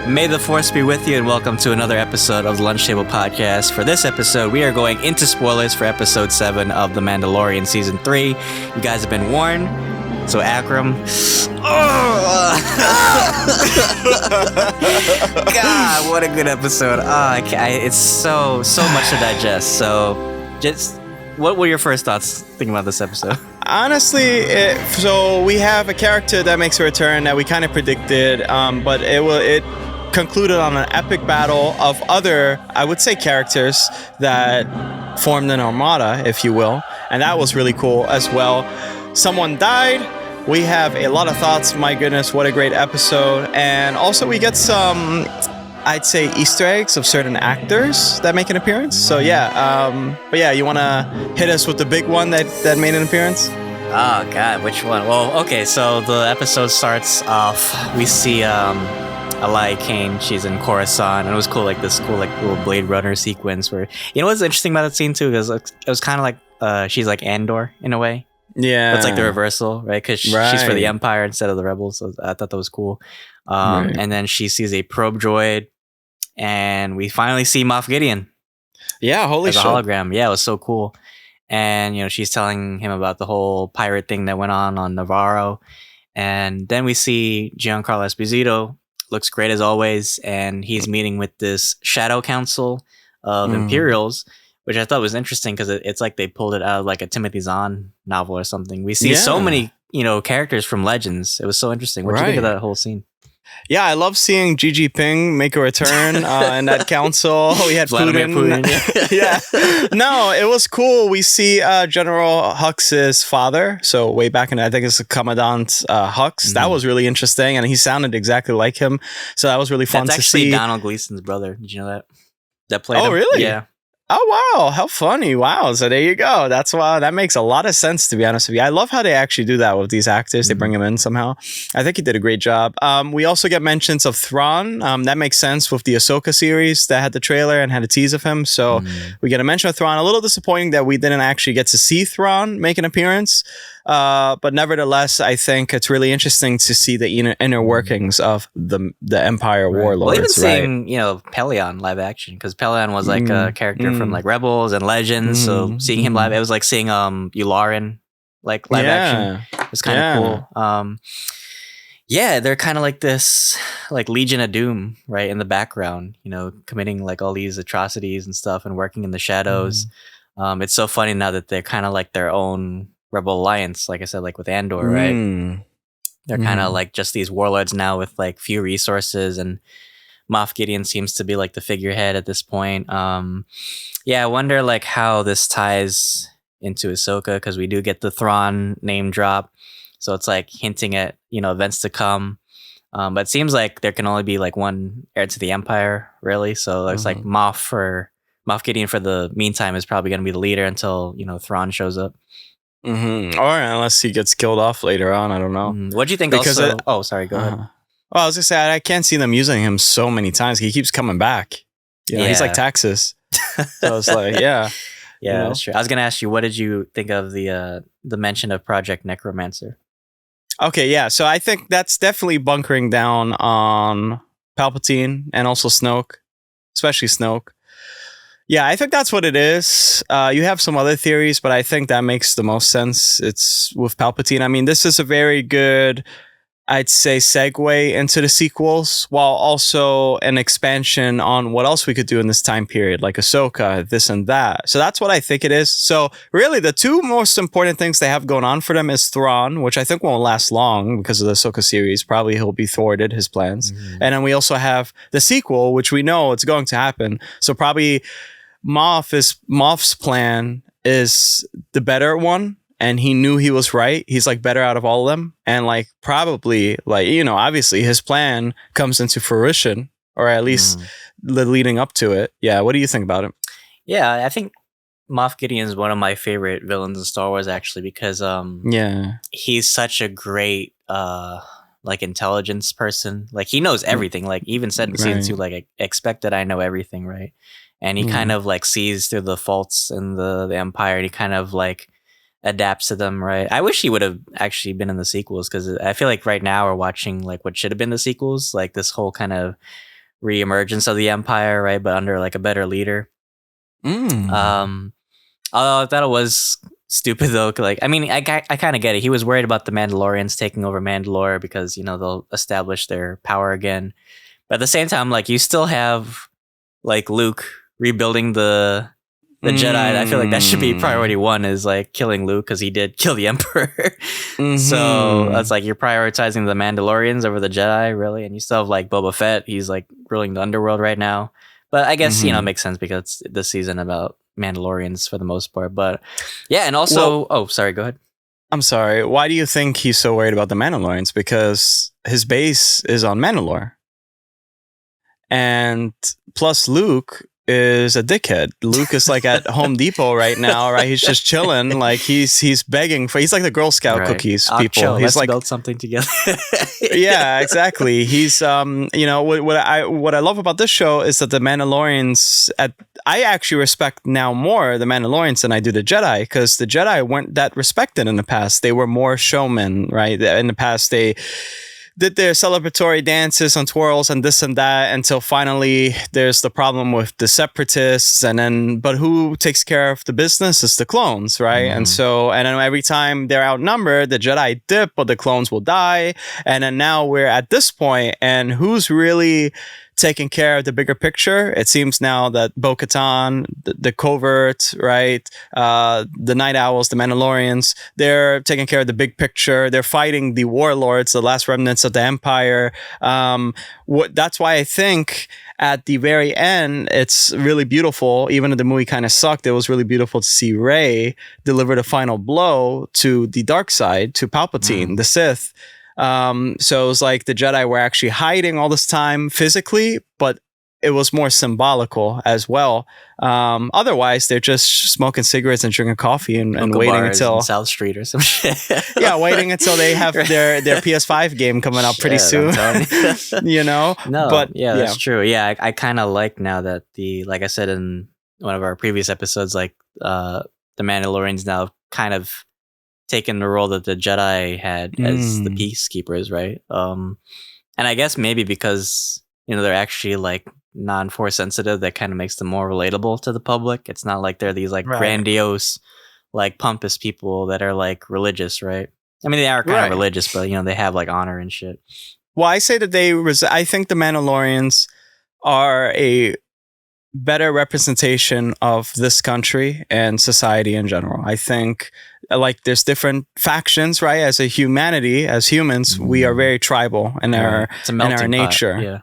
May the Force be with you, and welcome to another episode of the Lunch Table Podcast. For this episode, we are going into spoilers for episode 7 of The Mandalorian Season 3. You guys have been warned. So, Akram. God, what a good episode. It's so much to digest. So, just what were your first thoughts thinking about this episode? Honestly, so we have a character that makes a return that we kind of predicted, but it concluded on an epic battle of other, I would say, characters that formed an armada, if you will, and that was really cool as well. Someone died. We have a lot of thoughts. My goodness, what a great episode. And also we get some, I'd say, Easter eggs of certain actors that make an appearance. So but yeah, you want to hit us with the big one that made an appearance? Oh God, which one? Well, okay, so the episode starts off, we see Alai Kane, she's in Coruscant, and it was cool, like this cool, like little Blade Runner sequence where, you know what's interesting about that scene too, because it was kind of like she's like Andor in a way. Yeah, it's like the reversal, right? Because she's for the Empire instead of the Rebels, so I thought that was cool. And then she sees a probe droid, and we finally see Moff Gideon. Yeah, holy shit! As a hologram. Yeah, it was so cool. And you know, she's telling him about the whole pirate thing that went on Navarro, and then we see Giancarlo Esposito. Looks great as always, and he's meeting with this Shadow Council of Imperials, which I thought was interesting because it's like they pulled it out of like a Timothy Zahn novel or something. We see so many, characters from Legends. It was so interesting. What do you think of that whole scene? Yeah, I love seeing Gigi Ping make a return in that council. We had Putin. Yeah. No, it was cool. We see General Hux's father. So way back in, I think it's Commandant Hux. That was really interesting. And he sounded exactly like him. So that was really fun to see. That's actually Donald Gleason's brother. Did you know that? That played him? Really? Yeah. Oh, wow. How funny. Wow. So there you go. That's why that makes a lot of sense, to be honest with you. I love how they actually do that with these actors. They bring them in somehow. I think he did a great job. We also get mentions of Thrawn. That makes sense with the Ahsoka series that had the trailer and had a tease of him. So we get a mention of Thrawn. A little disappointing that we didn't actually get to see Thrawn make an appearance. But nevertheless, I think it's really interesting to see the inner workings of the Empire warlords. Well, even seeing Pelion live action, because Pelion was like a character from like Rebels and Legends. So seeing him live, it was like seeing Yularen like live action. It was kind of cool. Yeah, they're kind of like this like Legion of Doom, right, in the background, committing like all these atrocities and stuff and working in the shadows. It's so funny now that they're kind of like their own Rebel Alliance, like I said, like with Andor, right? They're kind of like just these warlords now with like few resources, and Moff Gideon seems to be like the figurehead at this point. I wonder like how this ties into Ahsoka, because we do get the Thrawn name drop, so it's like hinting at events to come. But it seems like there can only be like one heir to the Empire, really. So it's like Moff Gideon for the meantime is probably going to be the leader until Thrawn shows up. Or unless he gets killed off later on, I don't know. What do you think? Because sorry, go ahead. Well, I was gonna say I can't see them using him so many times. He keeps coming back. He's like Taxes. So it's like, that's true. I was gonna ask you, what did you think of the mention of Project Necromancer? Okay, yeah. So I think that's definitely bunkering down on Palpatine and also Snoke, especially Snoke. Yeah, I think that's what it is. You have some other theories, but I think that makes the most sense. It's with Palpatine. I mean, this is a very good, I'd say, segue into the sequels, while also an expansion on what else we could do in this time period, like Ahsoka, this and that. So that's what I think it is. So really, the two most important things they have going on for them is Thrawn, which I think won't last long because of the Ahsoka series. Probably he'll be thwarted, his plans. And then we also have the sequel, which we know it's going to happen. So probably Moff's plan is the better one, and he knew he was right. He's like better out of all of them, and like probably like obviously his plan comes into fruition, or at least the leading up to it. Yeah, what do you think about it? Yeah, I think Moff Gideon is one of my favorite villains in Star Wars, actually, because he's such a great like intelligence person. Like he knows everything. Like even said in season 2, like I expect that I know everything, right? And he kind of like sees through the faults in the Empire, and he kind of like adapts to them, right? I wish he would have actually been in the sequels, because I feel like right now we're watching like what should have been the sequels, like this whole kind of reemergence of the Empire, right? But under like a better leader. Although I thought it was stupid though. Like, I mean, I kind of get it. He was worried about the Mandalorians taking over Mandalore because, you know, they'll establish their power again. But at the same time, like, you still have like Luke rebuilding the Jedi. I feel like that should be priority one, is like killing Luke, because he did kill the Emperor. So that's like, you're prioritizing the Mandalorians over the Jedi, really? And you still have like Boba Fett. He's like ruling the underworld right now. But I guess, you know, it makes sense because it's this season about Mandalorians for the most part. But yeah, and also, sorry, go ahead. I'm sorry. Why do you think he's so worried about the Mandalorians? Because his base is on Mandalore. And plus Luke is a dickhead. Luke is like at Home Depot right now, right? He's just chilling, like he's begging for. He's like the Girl Scout cookies people. Chill. He's Let's like build something together. Yeah, exactly. He's you know, what I love about this show is that the Mandalorians, I actually respect now more the Mandalorians than I do the Jedi, because the Jedi weren't that respected in the past. They were more showmen, right? In the past, they did their celebratory dances and twirls and this and that, until finally there's the problem with the separatists, but who takes care of the business is the clones, right? And then every time they're outnumbered, the Jedi dip, but the clones will die. And then now we're at this point, and who's really taking care of the bigger picture? It seems now that Bo-Katan, the covert, right, the Night Owls, the Mandalorians, they're taking care of the big picture. They're fighting the warlords, the last remnants of the Empire. That's why I think at the very end, it's really beautiful. Even though the movie kind of sucked, it was really beautiful to see Rey deliver the final blow to the dark side, to Palpatine, the Sith. So it was like the Jedi were actually hiding all this time physically, but it was more symbolical as well. Otherwise, they're just smoking cigarettes and drinking coffee and waiting until South Street or some shit. Yeah, waiting until they have their PS5 game coming up pretty soon. You know? No, but yeah, that's true. Yeah, I kind of like now that like I said in one of our previous episodes, like the Mandalorians now kind of taken the role that the Jedi had as the peacekeepers, right? And I guess maybe because, you know, they're actually like non-force sensitive, that kind of makes them more relatable to the public. It's not like they're these like grandiose, like pompous people that are like religious, right? I mean, they are kind of religious, but, you know, they have like honor and shit. Well, I say that I think the Mandalorians are a better representation of this country and society in general. I think like there's different factions, right? As a humanity, as humans, we are very tribal in our nature.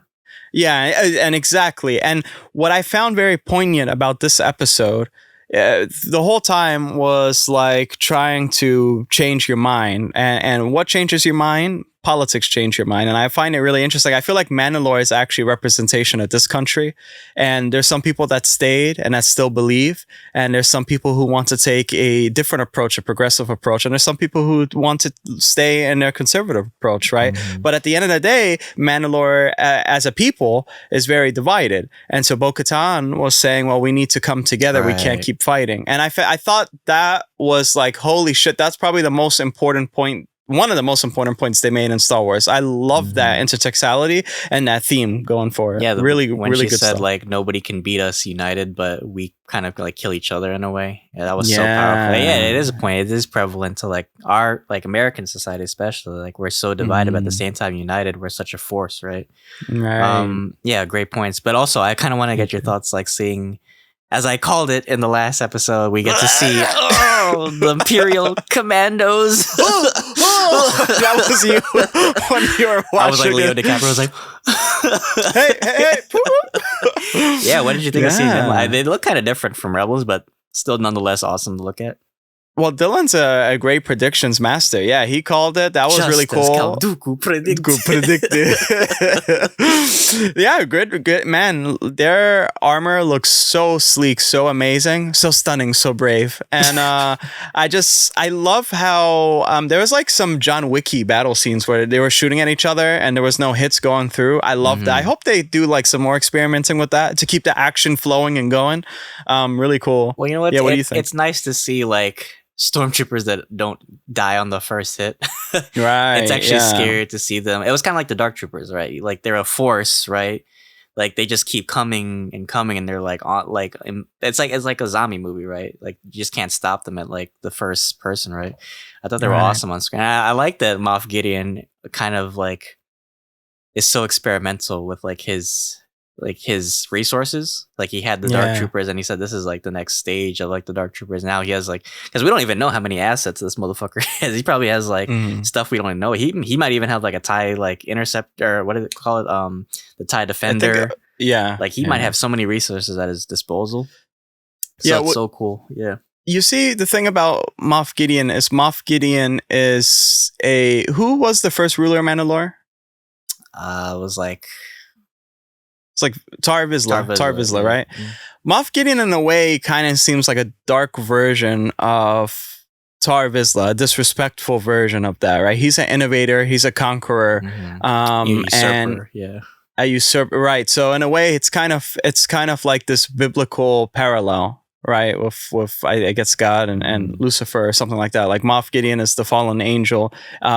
Yeah, and exactly. And what I found very poignant about this episode, the whole time, was like trying to change your mind. And what changes your mind? Politics change your mind. And I find it really interesting. I feel like Mandalore is actually a representation of this country. And there's some people that stayed and that still believe. And there's some people who want to take a different approach, a progressive approach. And there's some people who want to stay in their conservative approach, right? But at the end of the day, Mandalore as a people is very divided. And so Bo-Katan was saying, well, we need to come together. We can't keep fighting. And I thought that was like, holy shit, that's probably the most important point. One of the most important points they made in Star Wars. I love that intertextuality and that theme going forward. Yeah, really good stuff. When she said like, nobody can beat us united, but we kind of like kill each other in a way. Yeah, that was so powerful. Yeah, it is a point. It is prevalent to like our like American society, especially. Like we're so divided, but at the same time united. We're such a force, right? Yeah, great points. But also, I kind of want to get your thoughts, like seeing, as I called it in the last episode, we get to see the Imperial Commandos. That was you when you were watching. I was like Leo DiCaprio. I was like, hey. Yeah, what did you think of seeing them? They look kind of different from Rebels, but still nonetheless awesome to look at. Well, Dylan's a great predictions master. Yeah, he called it. That was just really cool. Predicted. Yeah, good. Man, their armor looks so sleek, so amazing, so stunning, so brave. And I love how there was like some John Wicky battle scenes where they were shooting at each other and there was no hits going through. I love that. I hope they do like some more experimenting with that to keep the action flowing and going. Really cool. Well, you know what? Yeah, what do you think? It's nice to see like stormtroopers that don't die on the first hit. Right. It's actually scary to see them. It was kind of like the Dark Troopers, right? Like they're a force, right? like they just keep coming and coming, and they're like on like it's like a zombie movie, right? Like you just can't stop them at like the first person, right? I thought they were awesome on screen. I like that Moff Gideon kind of like is so experimental with like his resources. Like he had the Dark Troopers, and he said this is like the next stage of like the Dark Troopers. Now he has like, because we don't even know how many assets this motherfucker has. He probably has like stuff we don't even know. He might even have like a TIE like interceptor, what do they call it? The TIE Defender. Like he might have so many resources at his disposal. So it's so cool. Yeah. You see, the thing about Moff Gideon is who was the first ruler of Mandalore? It was like, it's like Tar Vizsla, right? Mm-hmm. Moff Gideon, in a way, kind of seems like a dark version of Tar Vizsla, a disrespectful version of that, right? He's an innovator, he's a conqueror, usurper, a usurper, right? So in a way, it's kind of like this biblical parallel, right? With I guess God and Lucifer or something like that. Like Moff Gideon is the fallen angel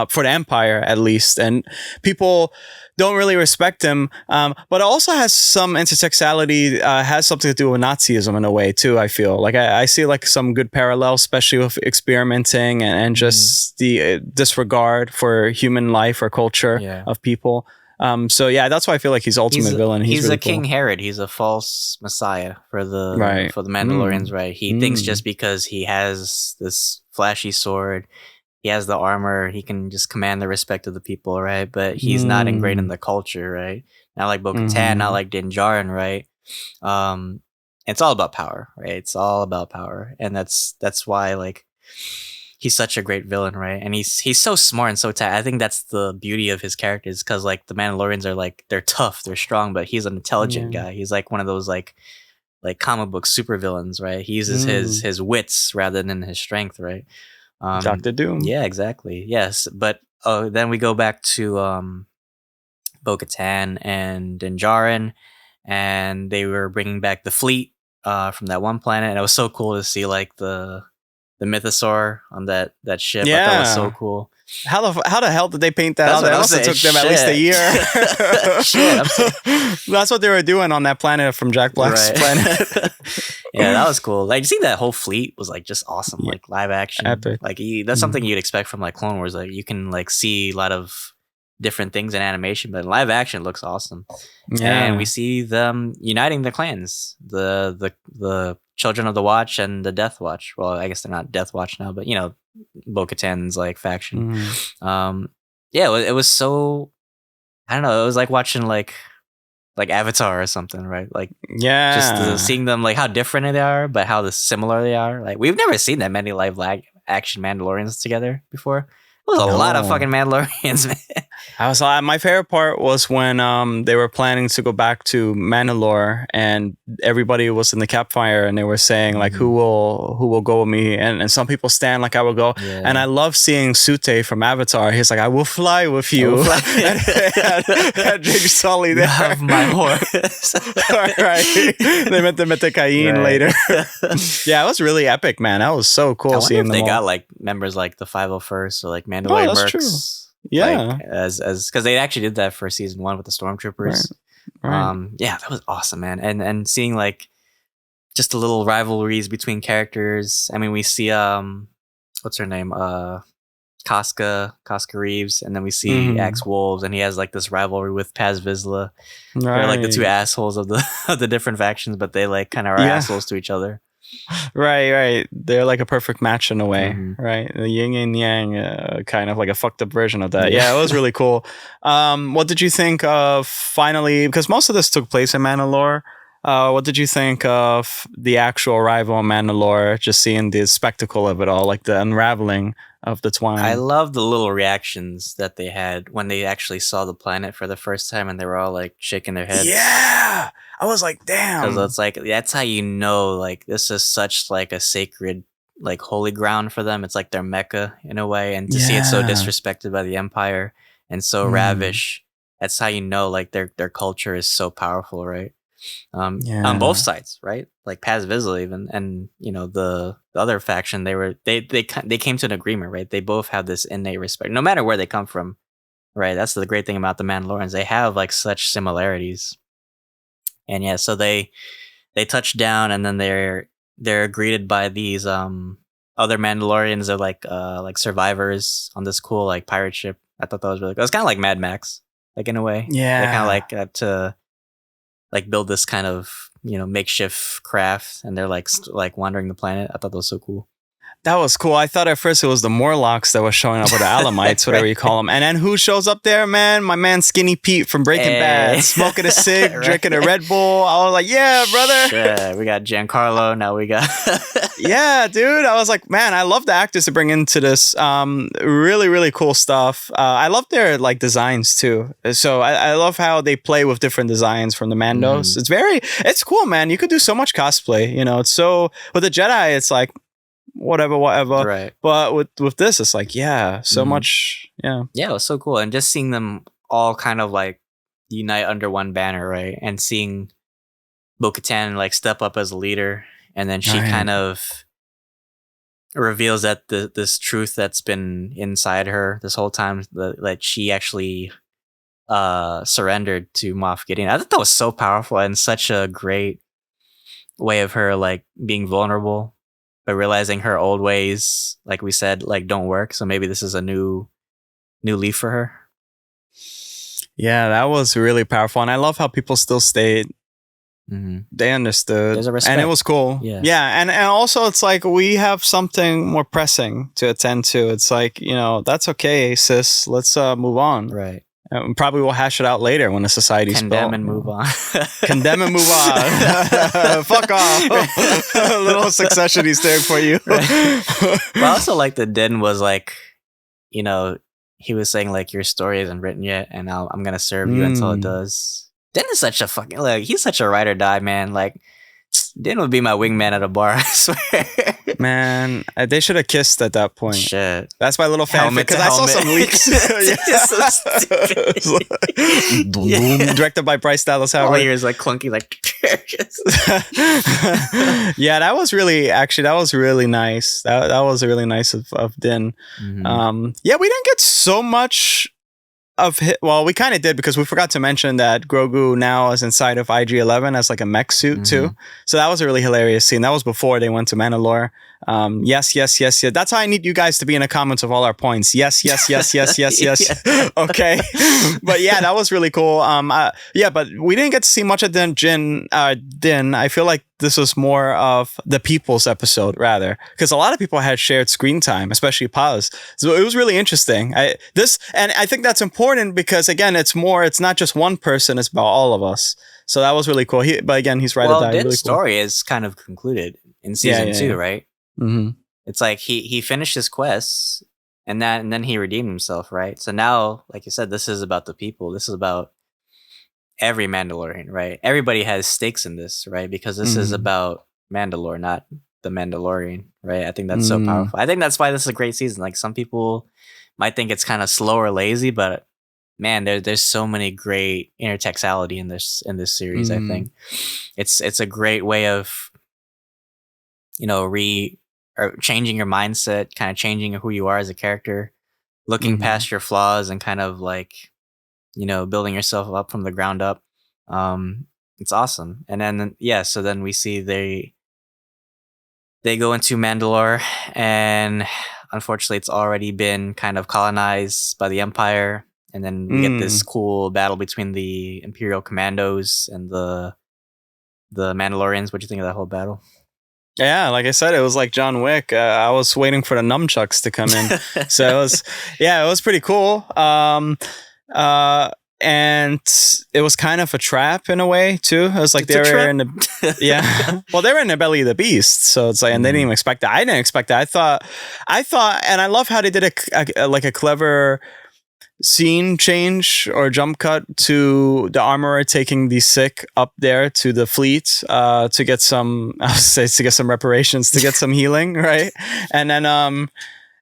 for the Empire, at least, and people don't really respect him, but it also has some intersectionality, has something to do with Nazism in a way too. I feel like I see like some good parallels, especially with experimenting and just the disregard for human life or culture of people. So yeah, that's why I feel like he's ultimate villain. He's really a King Herod. He's a false messiah for the Mandalorians, right? He thinks just because he has this flashy sword, he has the armor, he can just command the respect of the people, right? But he's not ingrained in the culture, right? Not like Bo-Katan, not like Din Djarin, right? It's all about power, right? It's all about power, and that's why like he's such a great villain, right? And he's so smart and so tight. I think that's the beauty of his characters, because like the Mandalorians are like, they're tough, they're strong, but he's an intelligent guy. He's like one of those like comic book super villains, right? He uses his wits rather than his strength, right? Dr. Doom. Yeah, exactly. Yes, but then we go back to Bo-Katan and Din Djarin, and they were bringing back the fleet from that one planet, and it was so cool to see like the mythosaur on that ship. I thought it was so cool. How the hell did they paint that out? That also took them at least a year. That's what they were doing on that planet from Jack Black's planet. Yeah, that was cool. Like, you see, that whole fleet was like just awesome. Like live action, epic. Like that's something you'd expect from like Clone Wars. Like you can like see a lot of different things in animation, but in live action it looks awesome. And we see them uniting the clans, the Children of the Watch and the Death Watch. Well, I guess they're not Death Watch now, but you know, Bo-Katan's like faction. It was so, I don't know, it was like watching like Avatar or something, right? Like just seeing them, like how different they are, but how similar they are. Like we've never seen that many live action Mandalorians together before. It was a lot of fucking Mandalorians, man. My favorite part was when they were planning to go back to Mandalore, and everybody was in the campfire, and they were saying like, who will go with me? And some people stand like, I will go. Yeah. And I love seeing Sute from Avatar. He's like, I will fly with you. And Jake Sully there. Have my horse. Right. They met them at the Cayenne later. Yeah, it was really epic, man. That was so cool seeing them. They got like members like the 501st or like Mandalorian Mercs. True. Yeah, like, as because they actually did that for season 1 with the Stormtroopers. Right. Yeah, that was awesome, man. And seeing like just the little rivalries between characters. I mean, we see what's her name, Casca Reeves, and then we see Axe Wolves, and he has like this rivalry with Paz Vizsla. They're like the two assholes of the different factions, but they like kind of are assholes to each other. Right. They're like a perfect match in a way, right? The yin and yang, kind of like a fucked up version of that. Yeah, it was really cool. What did you think of finally? Because most of this took place in Mandalore. What did you think of the actual arrival in Mandalore? Just seeing the spectacle of it all, like the unraveling of the twine. I love the little reactions that they had when they actually saw the planet for the first time, and they were all like shaking their heads. Yeah, I was like, damn. Because it's like, that's how you know, like, this is such like a sacred, like, holy ground for them. It's like their Mecca in a way, and to see it so disrespected by the Empire and so ravish, that's how you know, like, their culture is so powerful, right? On both sides, right? Like Paz Vizsla even, and you know, the other faction, they came to an agreement, right? They both have this innate respect, no matter where they come from, right? That's the great thing about the Mandalorians. They have like such similarities. And yeah, so they touch down, and then they're greeted by these other Mandalorians. They're like survivors on this cool like pirate ship. I thought that was really cool. It's kind of like Mad Max, like in a way. Yeah. They kind of like to like build this kind of, you know, makeshift craft, and they're like wandering the planet. I thought that was so cool. That was cool. I thought at first it was the Morlocks that was showing up, or the Alamites, whatever you call them. And then who shows up there, man? My man Skinny Pete from Breaking Bad, smoking a cig, drinking a Red Bull. I was like, yeah, brother. Sure. We got Giancarlo. Now we got... Yeah, dude. I was like, man, I love the actors to bring into this. Really, really cool stuff. I love their like designs too. So I love how they play with different designs from the Mandos. It's cool, man. You could do so much cosplay. You know, it's so... With the Jedi, it's like, whatever, right. But with this, it's like, yeah, so much. Yeah, it was so cool. And just seeing them all kind of like unite under one banner, right? And seeing Bo-Katan like step up as a leader, and then she kind of reveals that this truth that's been inside her this whole time, that she actually surrendered to Moff Gideon. I thought that was so powerful, and such a great way of her like being vulnerable, but realizing her old ways, like we said, like don't work. So maybe this is a new leaf for her. Yeah, that was really powerful. And I love how people still stayed. They understood. There's a respect. And it was cool. Yeah. And also it's like we have something more pressing to attend to. It's like, you know, that's okay, sis. Let's move on. Right. Probably we'll hash it out later when the society's Condemn and move on. Condemn and move on. Fuck off. A little Succession Easter egg for you. Right. But I also like that Din was like, you know, he was saying like, your story isn't written yet, and I'm gonna serve you until it does. Din is such a fucking like, he's such a ride or die man. Like, Din would be my wingman at a bar, I swear. Man, they should have kissed at that point. Shit. That's my little fanfic, because I saw some leaks. So stupid. Directed by Bryce Dallas All Howard. ears like clunky, like... Yeah, that was really nice. That was really nice of Din. Yeah, we didn't get so much of well, we kind of did, because we forgot to mention that Grogu now is inside of IG-11 as like a mech suit too. So that was a really hilarious scene. That was before they went to Mandalore. Yes. That's how I need you guys to be in the comments of all our points. Yes. Okay. But yeah, that was really cool. Yeah, but we didn't get to see much of Din. I feel like this was more of the people's episode, rather, because a lot of people had shared screen time, especially Paz. So it was really interesting. I think that's important, because again, it's not just one person; it's about all of us. So that was really cool. But again, he's right. Well, Din's really cool. Story is kind of concluded in season 2, right? It's like he finished his quests, and then he redeemed himself, right? So now, like you said, this is about the people. This is about every Mandalorian, right? Everybody has stakes in this, right? Because this is about Mandalore, not the Mandalorian, right? I think that's so powerful. I think that's why this is a great season. Like, some people might think it's kind of slow or lazy, but man, there's so many great intertextuality in this series. I think it's a great way of, you know, or changing your mindset, kind of changing who you are as a character, looking past your flaws, and kind of like, you know, building yourself up from the ground up. It's awesome. And then so then we see they go into Mandalore, and unfortunately it's already been kind of colonized by the Empire. And then we get this cool battle between the Imperial commandos and the Mandalorians. What do you think of that whole battle? Yeah, like I said, it was like John Wick. I was waiting for the nunchucks to come in. So it was pretty cool. And it was kind of a trap in a way too. It was like they were in the well, they were in the belly of the beast. So it's like, and they didn't even expect that. I didn't expect that. I thought, and I love how they did a clever scene change or jump cut to the armorer taking the sick up there to the fleet to get some, reparations, to get some healing, right?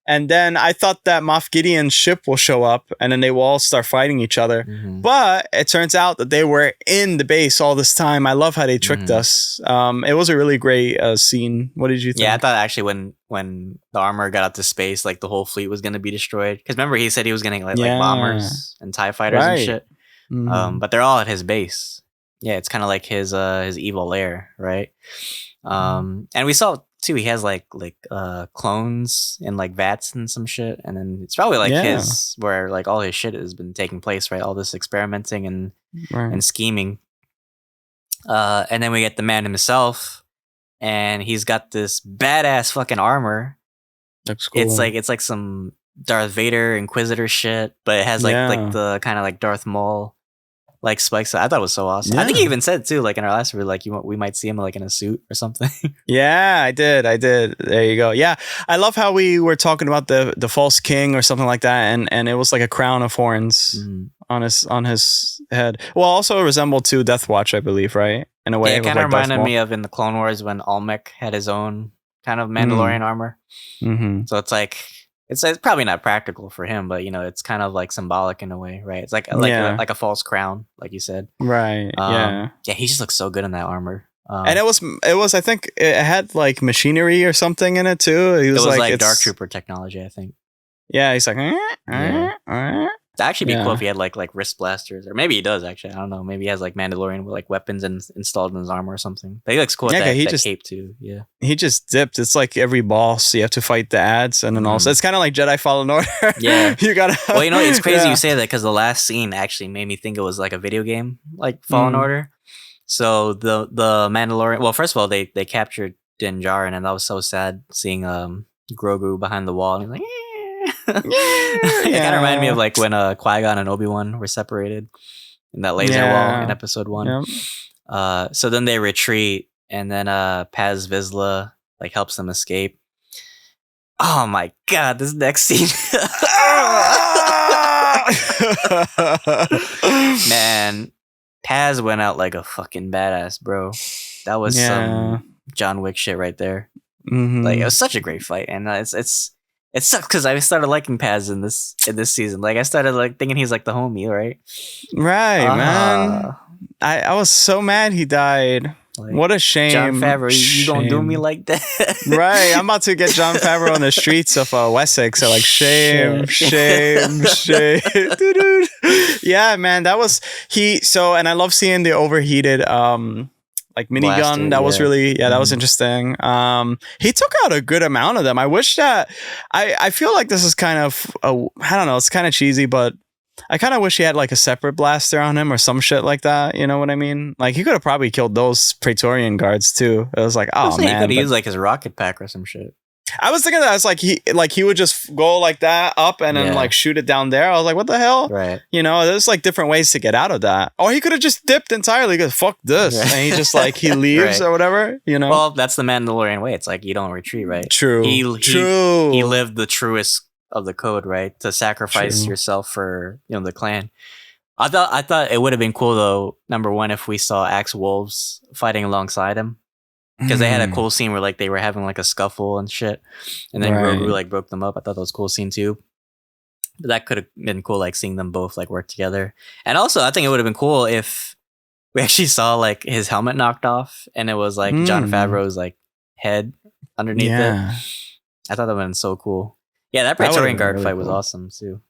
And then I thought that Moff Gideon's ship will show up, and then they will all start fighting each other. But it turns out that they were in the base all this time. I love how they tricked us. It was a really great scene. What did you think? Yeah, I thought actually when the armor got out to space, like the whole fleet was going to be destroyed. Because remember, he said he was going to like bombers and TIE fighters and shit. But they're all at his base. Yeah, it's kind of like his evil lair, right? And we saw too. He has like clones in like vats and some shit, and then it's probably like his where like all his shit has been taking place, right? All this experimenting and scheming. And then we get the man himself, and he's got this badass fucking armor. Looks cool. It's like some Darth Vader Inquisitor shit, but it has like the kind of like Darth Maul like spikes. I thought it was so awesome. I think he even said too, like in our last review, like we might see him like in a suit or something. Yeah, I did. There you go. Yeah, I love how we were talking about the false king or something like that, and it was like a crown of horns on his head. Well, also resembled to Death Watch, I believe, right? In a way, yeah, it kind of reminded me of in the Clone Wars when Almec had his own kind of Mandalorian armor. So it's like. It's probably not practical for him, but it's kind of like symbolic in a way, right? It's like a false crown, like you said, right? Yeah. He just looks so good in that armor. And it was I think it had like machinery or something in it too. It was like Dark Trooper technology, I think. Yeah, he's like. It'd actually be cool if he had like wrist blasters, or maybe he does actually. I don't know. Maybe he has like Mandalorian with like weapons installed in his armor or something. But he looks cool with that cape too. Yeah, he just dipped. It's like every boss you have to fight the ads, and then also it's kind of like Jedi Fallen Order. Yeah, you gotta. Well, it's crazy you say that because the last scene actually made me think it was like a video game, like Fallen Order. So the Mandalorian. Well, first of all, they captured Din Djarin, and that was so sad seeing Grogu behind the wall, and he's like. It kind of reminded me of like when Qui-Gon and Obi-Wan were separated in that laser wall in episode 1. Yep. So then they retreat, and then Paz Vizsla like helps them escape. Oh my god, this next scene. Man, Paz went out like a fucking badass, bro. That was some John Wick shit right there. Like it was such a great fight, and it sucks because I started liking Paz in this season. Like I started like thinking he's like the homie, right? Right, man. I was so mad he died. Like, what a shame. Jon Favreau, you don't do me like that. Right, I'm about to get Jon Favreau on the streets of Wessex. So like shame. Dude. Yeah, man, that was and I love seeing the overheated like minigun. That was really that was interesting. He took out a good amount of them. I wish that I feel like this is kind of I don't know, it's kind of cheesy, but I kind of wish he had like a separate blaster on him or some shit like that. You know what I mean? Like he could have probably killed those Praetorian guards too. It was like, oh man, he could use like his rocket pack or some shit. I was thinking that it's like he would just go like that up and then like shoot it down there. I was like, what the hell? Right. There's like different ways to get out of that. Or he could have just dipped entirely because fuck this. Right. And he just like he leaves or whatever, Well, that's the Mandalorian way. It's like you don't retreat, right? True. He lived the truest of the code, right? To sacrifice yourself for the clan. I thought it would have been cool though, number one, if we saw Axe Wolves fighting alongside him. Because they had a cool scene where like they were having like a scuffle and shit, and then Grogu like broke them up. I thought that was a cool scene too. But that could have been cool, like seeing them both like work together. And also, I think it would have been cool if we actually saw like his helmet knocked off, and it was like Jon Favreau's like head underneath it. I thought that would have been so cool. Yeah, that Praetorian Guard really fight was awesome too.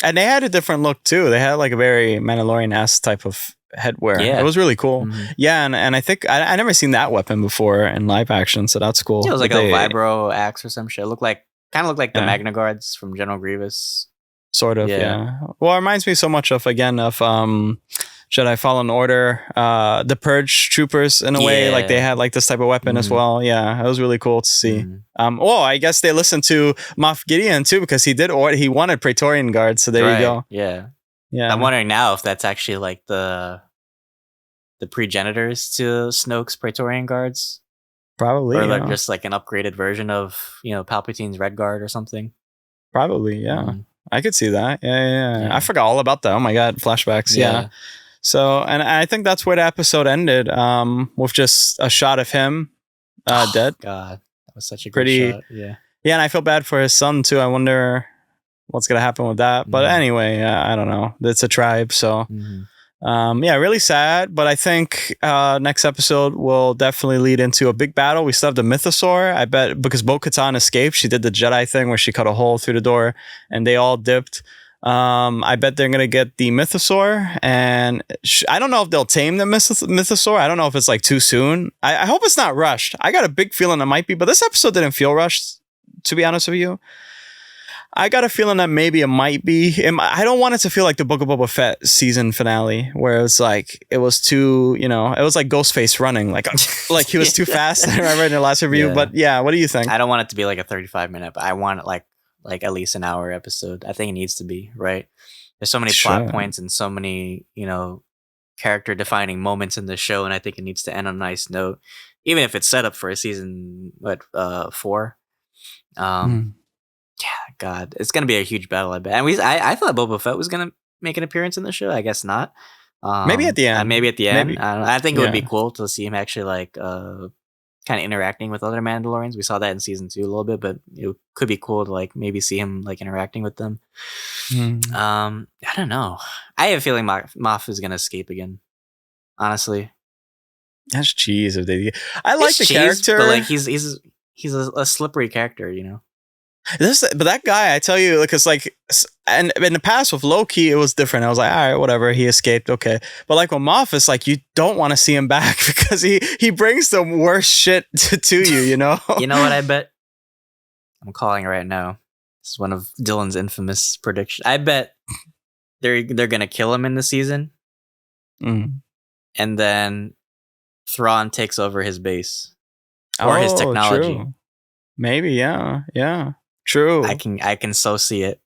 And they had a different look too. They had like a very Mandalorian-esque type of headwear. It was really cool. Yeah, and I think I never seen that weapon before in live action, so that's cool. It was like a vibro axe or some shit. It looked like the Magna Guards from General Grievous. Sort of, yeah. Well, it reminds me so much of Jedi Fallen Order, the Purge troopers in a way. Like they had like this type of weapon as well. Yeah, it was really cool to see. I guess they listened to Moff Gideon too, because he wanted Praetorian Guards. So there you go. Yeah. I'm wondering now if that's actually like the progenitors to Snoke's Praetorian Guards. Probably. Or like just like an upgraded version of Palpatine's Red Guard or something. Probably, yeah. I could see that. Yeah. I forgot all about that. Oh my god, flashbacks. Yeah. So, and I think that's where the episode ended, with just a shot of him dead. God, that was such a good shot. Yeah. Yeah, and I feel bad for his son too. I wonder what's gonna happen with that. But anyway, I don't know. It's a tribe, so really sad. But I think next episode will definitely lead into a big battle. We still have the Mythosaur, I bet, because Bo-Katan escaped. She did the Jedi thing where she cut a hole through the door, and they all dipped. I bet they're gonna get the mythosaur, and I don't know if they'll tame the mythosaur. I don't know if it's like too soon. I hope it's not rushed. I got a big feeling it might be, but this episode didn't feel rushed, to be honest with you. I got a feeling that maybe it might be. I don't want it to feel like the Book of Boba Fett season finale, where it was like it was too, it was like Ghostface running, like he was too fast. I remember in the last review. Yeah. But yeah, what do you think? I don't want it to be like a 35-minute, but I want it like at least an hour episode. I think it needs to be, right? There's so many plot points and so many, character defining moments in the show, and I think it needs to end on a nice note, even if it's set up for a season 4. Yeah, God, it's gonna be a huge battle, I bet. And I thought Boba Fett was gonna make an appearance in the show. I guess not. Maybe at the end. Maybe at the end. I think it would be cool to see him actually kind of interacting with other Mandalorians. We saw that in season 2 a little bit, but it could be cool to maybe see him interacting with them. I don't know. I have a feeling Moff is gonna escape again. Honestly, that's cheese. If they, I like the character, but he's a slippery character, But that guy, I tell you, because and in the past with Loki, it was different. I was like, all right, whatever, he escaped, okay. But with Moff, it's you don't want to see him back because he brings the worst shit to you, You know what I bet? I'm calling it right now. This is one of Dylan's infamous predictions. I bet they're gonna kill him in the season, and then Thrawn takes over his base or his technology. True. Maybe, yeah. True. I can so see it,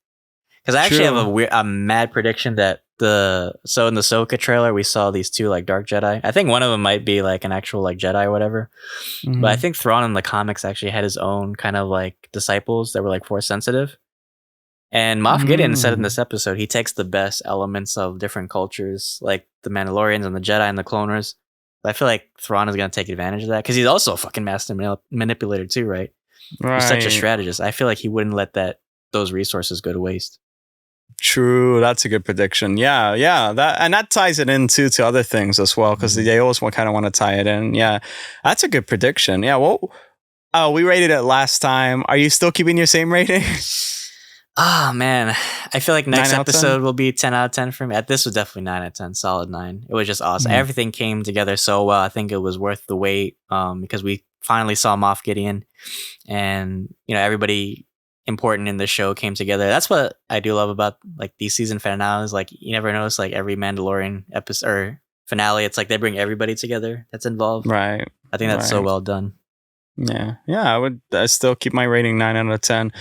because I actually have a mad prediction that in the Ahsoka trailer we saw these 2 dark Jedi. I think one of them might be an actual Jedi or whatever, but I think Thrawn in the comics actually had his own kind of disciples that were Force sensitive. And Moff Gideon said in this episode he takes the best elements of different cultures, like the Mandalorians and the Jedi and the cloners. But I feel like Thrawn is gonna take advantage of that because he's also a fucking master manipulator too, right? Right. He's such a strategist. I feel like he wouldn't let those resources go to waste. True, that's a good prediction. Yeah, that ties it into to other things as well, because they always kind of want to tie it in. Yeah, that's a good prediction. Yeah, well, we rated it last time. Are you still keeping your same rating? Oh man, I feel like next episode will be 10 out of 10 for me. This was definitely 9 out of 10, solid 9. It was just awesome. Everything came together so well. I think it was worth the wait, because we finally saw Moff Gideon, and everybody important in the show came together. That's what I do love about these season finales. You never notice every Mandalorian episode or finale, it's they bring everybody together that's involved. Right. I think that's so well done. Yeah. I still keep my rating 9 out of 10.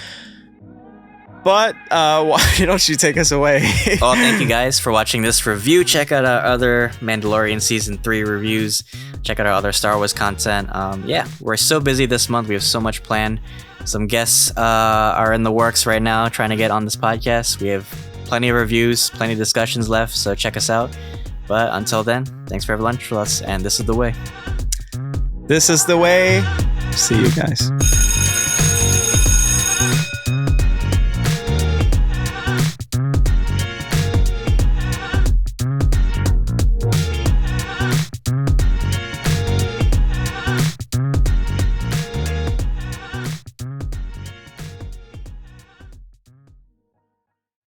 But why don't you take us away? Well, thank you guys for watching this review. Check out our other Mandalorian Season 3 reviews. Check out our other Star Wars content. We're so busy this month. We have so much planned. Some guests are in the works right now trying to get on this podcast. We have plenty of reviews, plenty of discussions left, so check us out. But until then, thanks for having lunch with us, and this is the way. This is the way. See you guys.